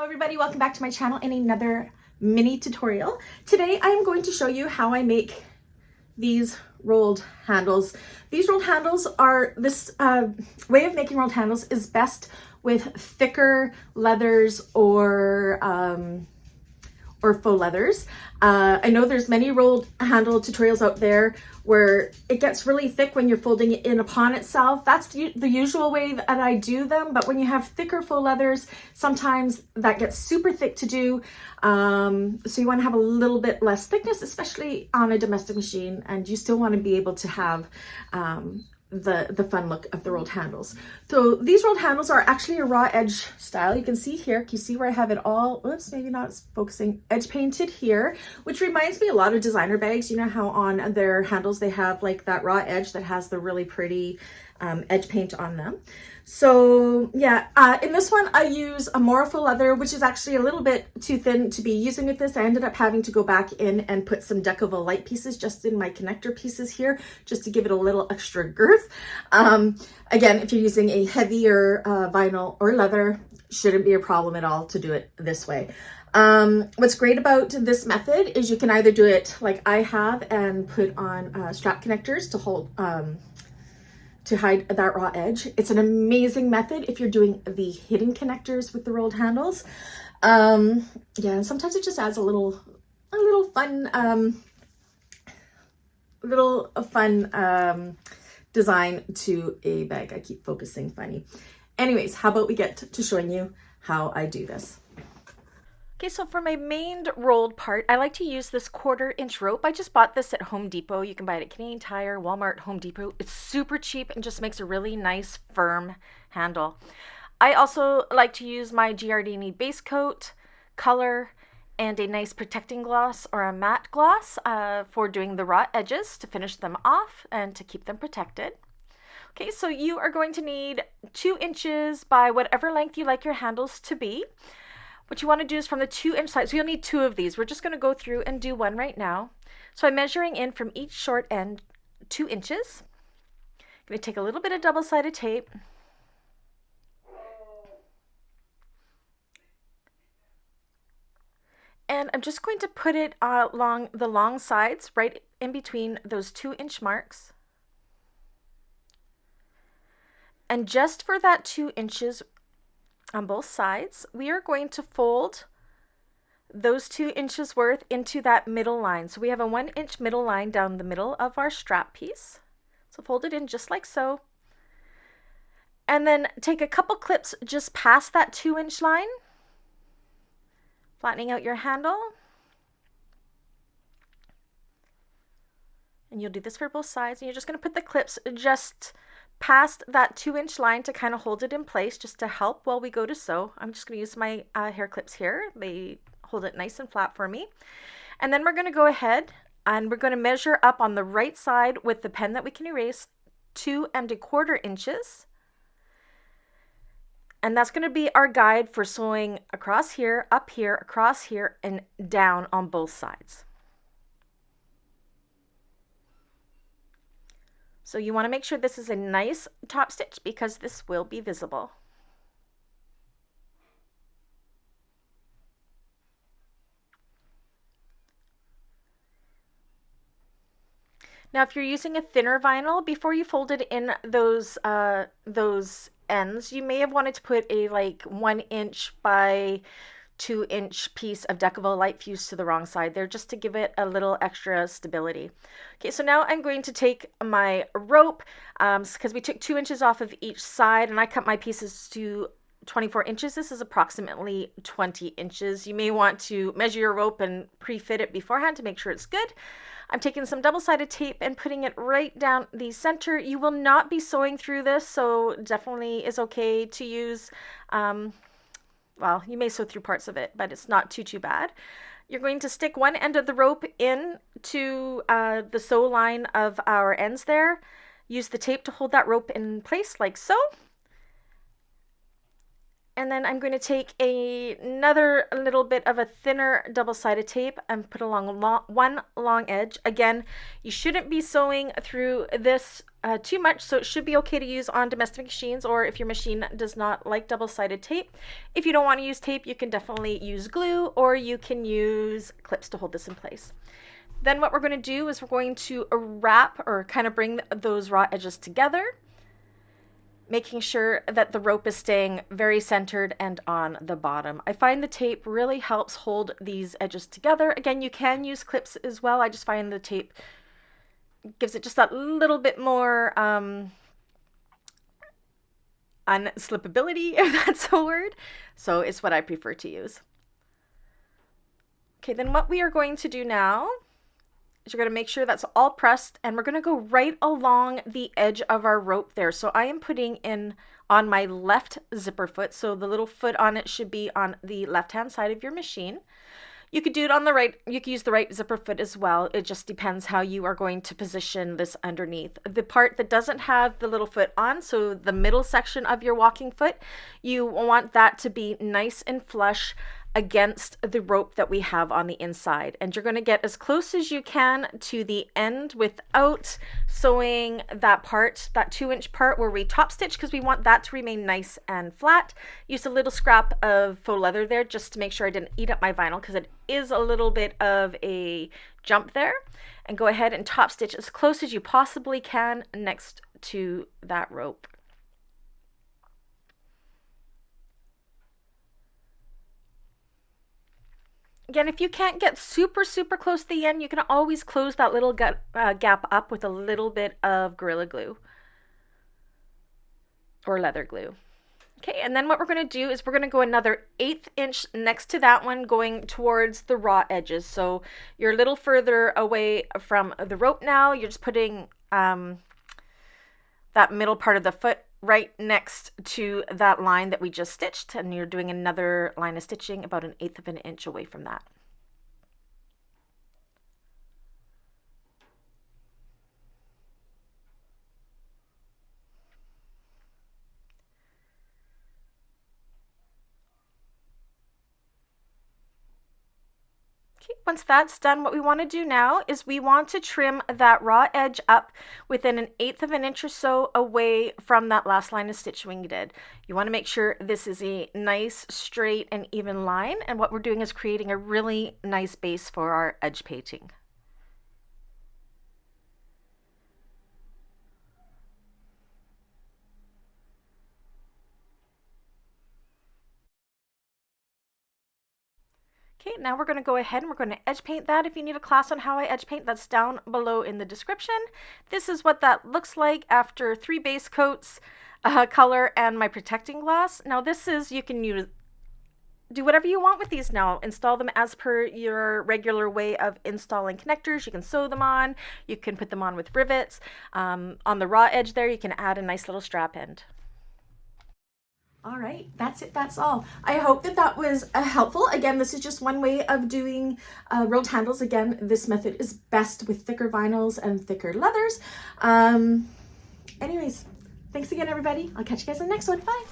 Hello everybody, welcome back to my channel in another mini tutorial. Today I am going to show you how I make these rolled handles. These rolled handles are, this way of making rolled handles is best with thicker leathers or faux leathers. I know there's many rolled handle tutorials out there where it gets really thick when you're folding it in upon itself. That's the usual way that I do them, but when you have thicker faux leathers, sometimes that gets super thick to do. So you want to have a little bit less thickness, especially on a domestic machine, and you still want to be able to have the fun look of the rolled handles. So these rolled handles are actually a raw edge style. You can see here, can you see where I have it all, oops, maybe not focusing, edge painted here, which reminds me a lot of designer bags. You know how on their handles they have like that raw edge that has the really pretty edge paint on them. So yeah, in this one I use a more faux leather, which is actually a little bit too thin to be using with this. I ended up having to go back in and put some Decovil light pieces just in my connector pieces here, just to give it a little extra girth. Again, if you're using a heavier vinyl or leather, shouldn't be a problem at all to do it this way. What's great about this method is you can either do it like I have and put on strap connectors to hold to hide that raw edge. It's an amazing method if you're doing the hidden connectors with the rolled handles. Yeah, and sometimes it just adds a little fun design to a bag. I keep focusing funny. Anyways, how about we get to showing you how I do this. Okay, so for my main rolled part, I like to use this 1/4 inch rope. I just bought this at Home Depot. You can buy it at Canadian Tire, Walmart, Home Depot. It's super cheap and just makes a really nice firm handle. I also like to use my Giardini base coat, color, and a nice protecting gloss or a matte gloss for doing the raw edges to finish them off and to keep them protected. Okay, so you are going to need 2 inches by whatever length you like your handles to be. What you want to do is from the 2-inch side, so you'll need 2 of these. We're just going to go through and do one right now. So I'm measuring in from each short end 2 inches. I'm going to take a little bit of double-sided tape. And I'm just going to put it along the long sides, right in between those 2-inch marks. And just for that 2 inches on both sides, we are going to fold those 2 inches worth into that middle line. So we have a 1-inch middle line down the middle of our strap piece. So fold it in just like so. And then take a couple clips just past that 2-inch line, flattening out your handle. And you'll do this for both sides. And you're just going to put the clips just past that 2-inch line to kind of hold it in place, just to help while we go to sew. I'm just going to use my hair clips here. They hold it nice and flat for me. And then we're going to go ahead and we're going to measure up on the right side with the pen that we can erase 2 1/4 inches. And that's going to be our guide for sewing across here, up here, across here, and down on both sides. So you want to make sure this is a nice top stitch because this will be visible. Now, if you're using a thinner vinyl, before you folded in those ends, you may have wanted to put a like 1-inch by 2-inch piece of Decovil light fuse to the wrong side there, just to give it a little extra stability. Okay, so now I'm going to take my rope, because we took 2 inches off of each side, and I cut my pieces to 24 inches. This is approximately 20 inches. You may want to measure your rope and pre-fit it beforehand to make sure it's good. I'm taking some double-sided tape and putting it right down the center. You will not be sewing through this, so definitely is okay to use. Well, you may sew through parts of it, but it's not too bad. You're going to stick one end of the rope in to the sew line of our ends there. Use the tape to hold that rope in place like so. And then I'm going to take another little bit of a thinner double-sided tape and put along one long edge. Again, you shouldn't be sewing through this too much, so it should be okay to use on domestic machines, or if your machine does not like double-sided tape. If you don't want to use tape, you can definitely use glue, or you can use clips to hold this in place. Then what we're going to do is we're going to wrap, or kind of bring those raw edges together, making sure that the rope is staying very centered and on the bottom. I find the tape really helps hold these edges together. Again, you can use clips as well. I just find the tape gives it just that little bit more unslippability, if that's a word. So it's what I prefer to use. Okay, then what we are going to do now is you're going to make sure that's all pressed, and we're going to go right along the edge of our rope there. So I am putting in on my left zipper foot, so the little foot on it should be on the left hand side of your machine. You could do it on the right, you could use the right zipper foot as well. It just depends how you are going to position this underneath. The part that doesn't have the little foot on, so the middle section of your walking foot, you want that to be nice and flush against the rope that we have on the inside. And you're going to get as close as you can to the end without sewing that part, that 2-inch part where we top stitch, because we want that to remain nice and flat. Use a little scrap of faux leather there just to make sure I didn't eat up my vinyl, because it is a little bit of a jump there. And go ahead and top stitch as close as you possibly can next to that rope. Again, if you can't get super close to the end, you can always close that little gap up with a little bit of Gorilla Glue or leather glue. Okay, and then what we're going to do is we're going to go another 1/8 inch next to that one, going towards the raw edges. So you're a little further away from the rope now. You're just putting that middle part of the foot right next to that line that we just stitched, and you're doing another line of stitching about 1/8 of an inch away from that. Okay, once that's done, what we want to do now is we want to trim that raw edge up within 1/8 of an inch or so away from that last line of stitching we did. You want to make sure this is a nice, straight, and even line, and what we're doing is creating a really nice base for our edge painting. Okay, now we're going to go ahead and we're going to edge paint that. If you need a class on how I edge paint, that's down below in the description. This is what that looks like after 3 base coats, color, and my protecting glass. Now this is, you can do whatever you want with these now. Install them as per your regular way of installing connectors. You can sew them on, you can put them on with rivets. On the raw edge there, you can add a nice little strap end. All right, that's it, that's all. I hope that that was helpful. Again, this is just one way of doing rolled handles. Again, this method is best with thicker vinyls and thicker leathers. Anyways, thanks again, everybody. I'll catch you guys in the next one. Bye.